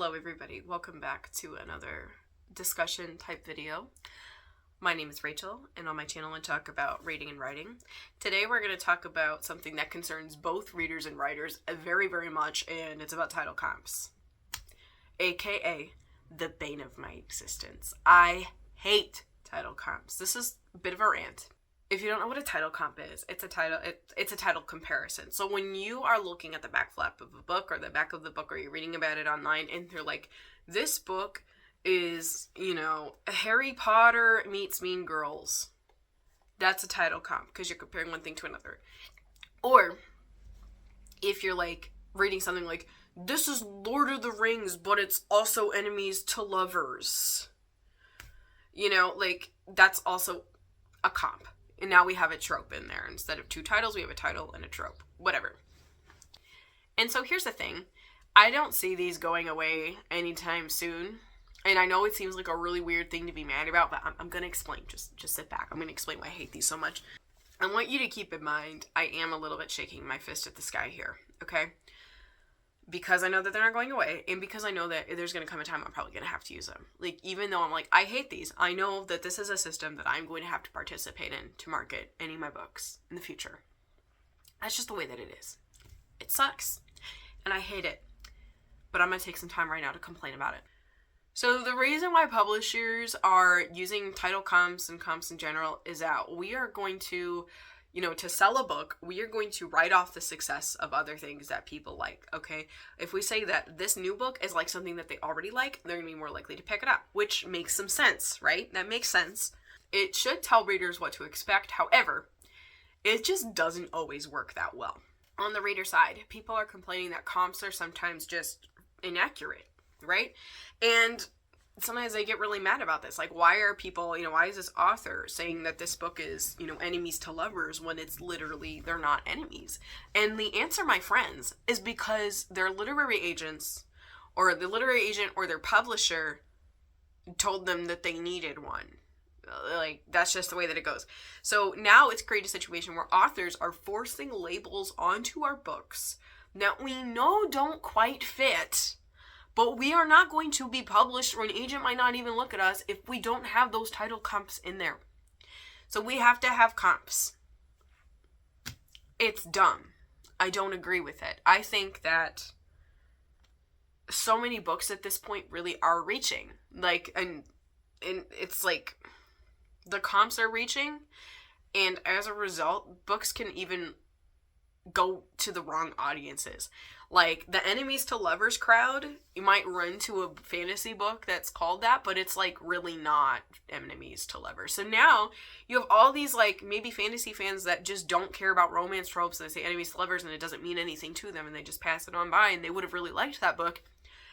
Hello everybody, welcome back to another discussion type video. My name is Rachel, and on my channel I talk about reading and writing. Today we're going to talk about something that concerns both readers and writers very much, and it's about title comps. AKA the bane of my existence. I hate title comps. This is a bit of a rant. If you don't know what a title comp is, it's a title comparison. So when you are looking at the back flap of a book or the back of the book, or you're reading about it online and they're like, this book is, Harry Potter meets Mean Girls. That's a title comp because you're comparing one thing to another. Or if you're like reading something like, this is Lord of the Rings, but it's also enemies to lovers. That's also a comp. And now we have a trope in there. Instead of two titles, we have a title and a trope. Whatever. And so here's the thing. I don't see these going away anytime soon. And I know it seems like a really weird thing to be mad about, but I'm going to explain. Just sit back. I'm going to explain why I hate these so much. I want you to keep in mind, I am a little bit shaking my fist at the sky here. Okay? Because I know that they're not going away, and because I know that there's going to come a time I'm probably going to have to use them. Even though I'm like, I hate these, I know that this is a system that I'm going to have to participate in to market any of my books in the future. That's just the way that it is. It sucks, and I hate it. But I'm going to take some time right now to complain about it. So the reason why publishers are using title comps and comps in general is that we are going to to sell a book, we are going to write off the success of other things that people like, okay? If we say that this new book is like something that they already like, they're going to be more likely to pick it up, which makes some sense, right? That makes sense. It should tell readers what to expect. However, it just doesn't always work that well. On the reader side, people are complaining that comps are sometimes just inaccurate, right? And sometimes I get really mad about this. Like, why are people, why is this author saying that this book is, enemies to lovers when it's literally, they're not enemies? And the answer, my friends, is because their literary agents, or the literary agent or their publisher told them that they needed one. That's just the way that it goes. So now it's created a situation where authors are forcing labels onto our books that we know don't quite fit. But we are not going to be published, or an agent might not even look at us if we don't have those title comps in there. So we have to have comps. It's dumb. I don't agree with it. I think that so many books at this point really are reaching. And it's like the comps are reaching, and as a result, books can even go to the wrong audiences. Like, the enemies to lovers crowd, you might run to a fantasy book that's called that, but it's, really not enemies to lovers. So now, you have all these, maybe fantasy fans that just don't care about romance tropes, and they say enemies to lovers, and it doesn't mean anything to them, and they just pass it on by, and they would have really liked that book.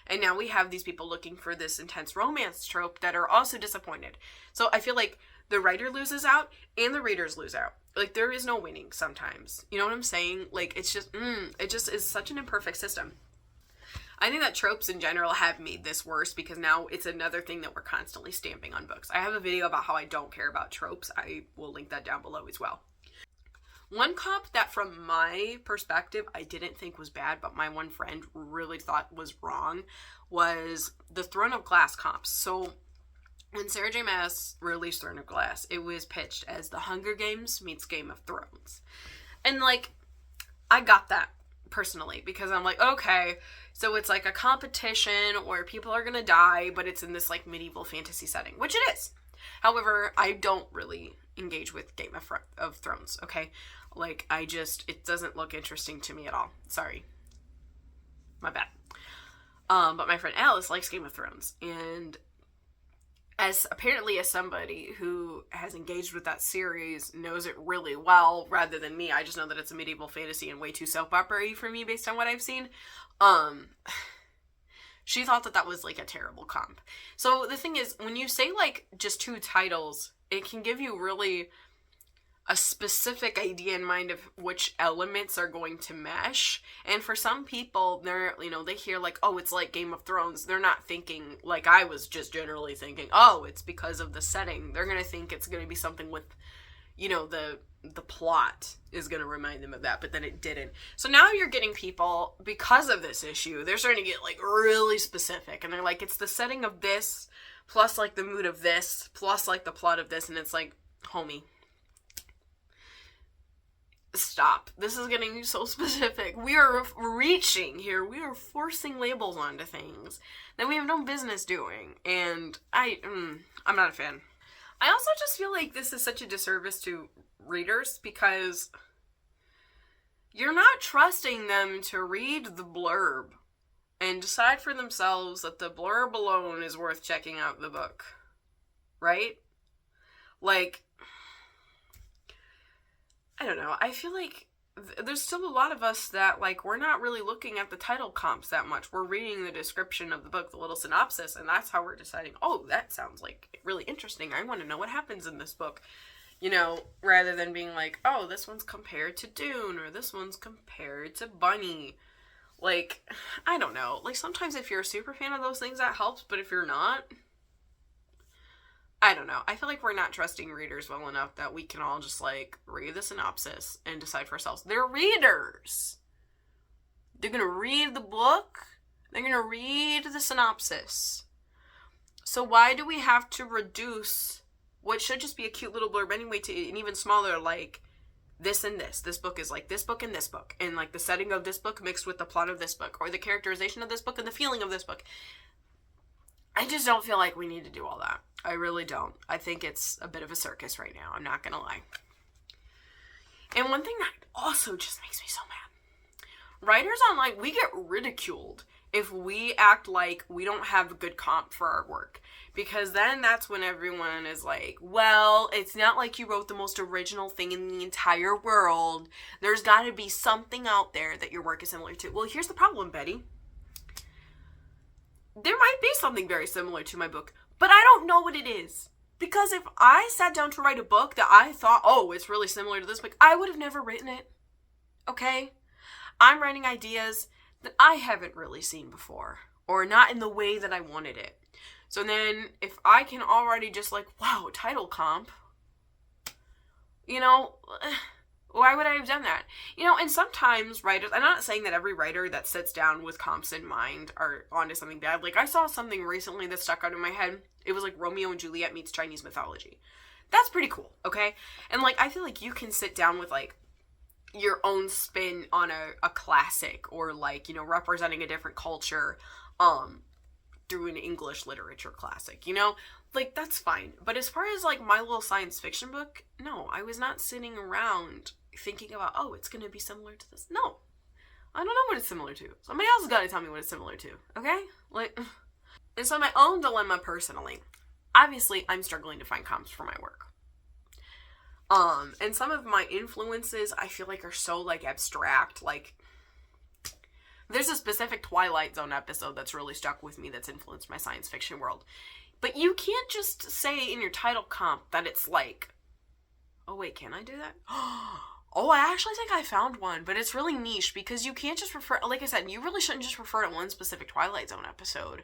And now we have these people looking for this intense romance trope that are also disappointed. So I feel like the writer loses out, and the readers lose out. There is no winning sometimes. You know what I'm saying? It just is such an imperfect system. I think that tropes in general have made this worse because now it's another thing that we're constantly stamping on books. I have a video about how I don't care about tropes. I will link that down below as well. One comp that from my perspective I didn't think was bad, but my one friend really thought was wrong, was the Throne of Glass comps. So when Sarah J. Maas released Throne of Glass, it was pitched as The Hunger Games meets Game of Thrones. And, I got that, personally, because I'm like, okay, so it's a competition where people are gonna die, but it's in this, medieval fantasy setting, which it is. However, I don't really engage with Game of Thrones, okay? It doesn't look interesting to me at all. Sorry. My bad. But my friend Alice likes Game of Thrones, and as somebody who has engaged with that series knows it really well, rather than me, I just know that it's a medieval fantasy and way too soap opera-y for me based on what I've seen. She thought that was a terrible comp. So the thing is, when you say just two titles, it can give you really a specific idea in mind of which elements are going to mesh. And for some people, they hear oh, it's like Game of Thrones. They're not thinking like I was just generally thinking, oh, it's because of the setting. They're going to think it's going to be something with, the plot is going to remind them of that, but then it didn't. So now you're getting people, because of this issue, they're starting to get, like, really specific. And they're like, it's the setting of this, plus, like, the mood of this, plus, like, the plot of this. And it's like, homie, stop. This is getting so specific. We are reaching here. We are forcing labels onto things that we have no business doing. And I'm not a fan. I also just feel like this is such a disservice to readers, because you're not trusting them to read the blurb and decide for themselves that the blurb alone is worth checking out the book. Right? Like, I don't know. I feel like there's still a lot of us that, like, we're not really looking at the title comps that much. We're reading the description of the book, the little synopsis, and that's how we're deciding, oh, that sounds, like, really interesting. I want to know what happens in this book. Rather than being like, oh, this one's compared to Dune, or this one's compared to Bunny. Like, I don't know. Like, sometimes if you're a super fan of those things, that helps, but if you're not, I don't know. I feel like we're not trusting readers well enough that we can all just, like, read the synopsis and decide for ourselves. They're readers. They're going to read the book. They're going to read the synopsis. So why do we have to reduce what should just be a cute little blurb anyway to an even smaller, like, this and this. This book is like this book and this book. And, like, the setting of this book mixed with the plot of this book. Or the characterization of this book and the feeling of this book. I just don't feel like we need to do all that. I really don't. I think it's a bit of a circus right now. I'm not going to lie. And one thing that also just makes me so mad. Writers online, we get ridiculed if we act like we don't have a good comp for our work. Because then that's when everyone is like, well, it's not like you wrote the most original thing in the entire world. There's got to be something out there that your work is similar to. Well, here's the problem, Betty. There might be something very similar to my book, but I don't know what it is. Because if I sat down to write a book that I thought, oh, it's really similar to this book, I would have never written it. Okay? I'm writing ideas that I haven't really seen before, or not in the way that I wanted it. So then, if I can already just like, wow, title comp, why would I have done that? And sometimes writers, I'm not saying that every writer that sits down with comps in mind are onto something bad. Like, I saw something recently that stuck out in my head. It was like Romeo and Juliet meets Chinese mythology. That's pretty cool, okay? And, like, I feel like you can sit down with, like, your own spin on a classic, or, like, representing a different culture, through an English literature classic, Like, that's fine. But as far as, like, my little science fiction book, no, I was not sitting around thinking about, oh, it's going to be similar to this. No. I don't know what it's similar to. Somebody else has got to tell me what it's similar to, okay? Like, and so my own dilemma personally, obviously, I'm struggling to find comps for my work. And some of my influences, I feel like, are so, like, abstract, like, there's a specific Twilight Zone episode that's really stuck with me that's influenced my science fiction world. But you can't just say in your title comp that it's like, oh wait, can I do that? Oh, I actually think I found one, but it's really niche because you can't just refer, like I said, you really shouldn't just refer to one specific Twilight Zone episode.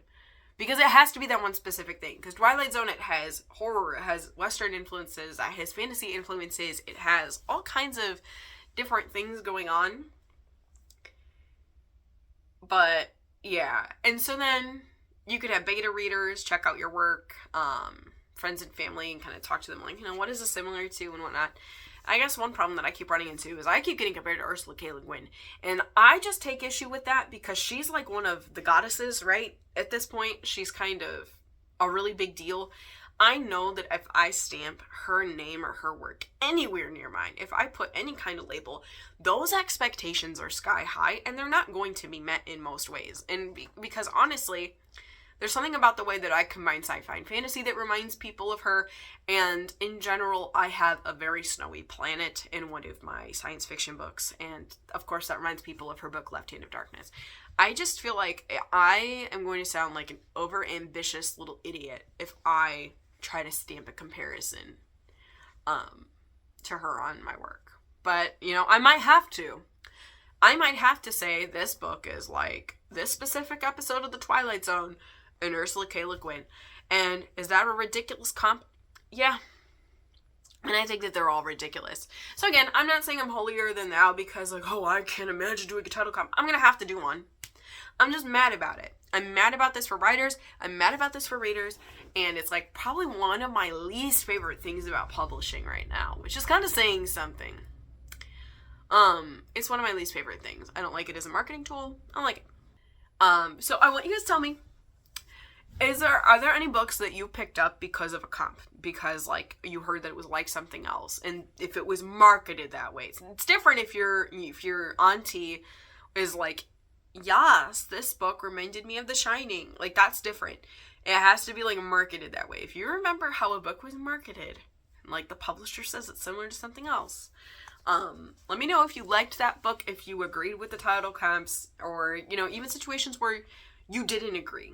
Because it has to be that one specific thing. Because Twilight Zone, it has horror, it has Western influences, it has fantasy influences, it has all kinds of different things going on. But, yeah. And so then you could have beta readers check out your work, friends and family, and kind of talk to them like, what is this similar to and whatnot. I guess one problem that I keep running into is I keep getting compared to Ursula K. Le Guin. And I just take issue with that because she's like one of the goddesses, right? At this point, she's kind of a really big deal. I know that if I stamp her name or her work anywhere near mine, if I put any kind of label, those expectations are sky high and they're not going to be met in most ways. And because honestly, there's something about the way that I combine sci-fi and fantasy that reminds people of her. And in general, I have a very snowy planet in one of my science fiction books. And of course, that reminds people of her book, Left Hand of Darkness. I just feel like I am going to sound like an over-ambitious little idiot if I try to stamp a comparison to her on my work. But, I might have to. I might have to say this book is like this specific episode of The Twilight Zone and Ursula K. Le Guin. And is that a ridiculous comp? Yeah. And I think that they're all ridiculous. So again, I'm not saying I'm holier than thou because like, oh, I can't imagine doing a title comp. I'm going to have to do one. I'm just mad about it. I'm mad about this for writers. I'm mad about this for readers. And it's like probably one of my least favorite things about publishing right now, which is kind of saying something. It's one of my least favorite things. I don't like it as a marketing tool. I don't like it. So I want you guys to tell me, are there any books that you picked up because of a comp? Because like you heard that it was like something else, and if it was marketed that way, it's different if your auntie is like, yes, this book reminded me of The Shining. Like that's different. It has to be like marketed that way. If you remember how a book was marketed, and like the publisher says it's similar to something else, let me know if you liked that book, if you agreed with the title comps, or even situations where you didn't agree.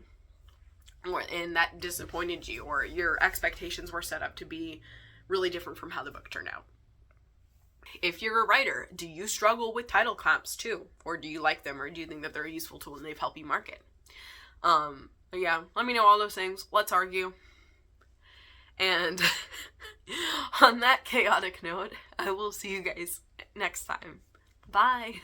And that disappointed you, or your expectations were set up to be really different from how the book turned out. If you're a writer, do you struggle with title comps too? Or do you like them, or do you think that they're a useful tool and they've helped you market? But yeah, let me know all those things. Let's argue. And on that chaotic note, I will see you guys next time. Bye.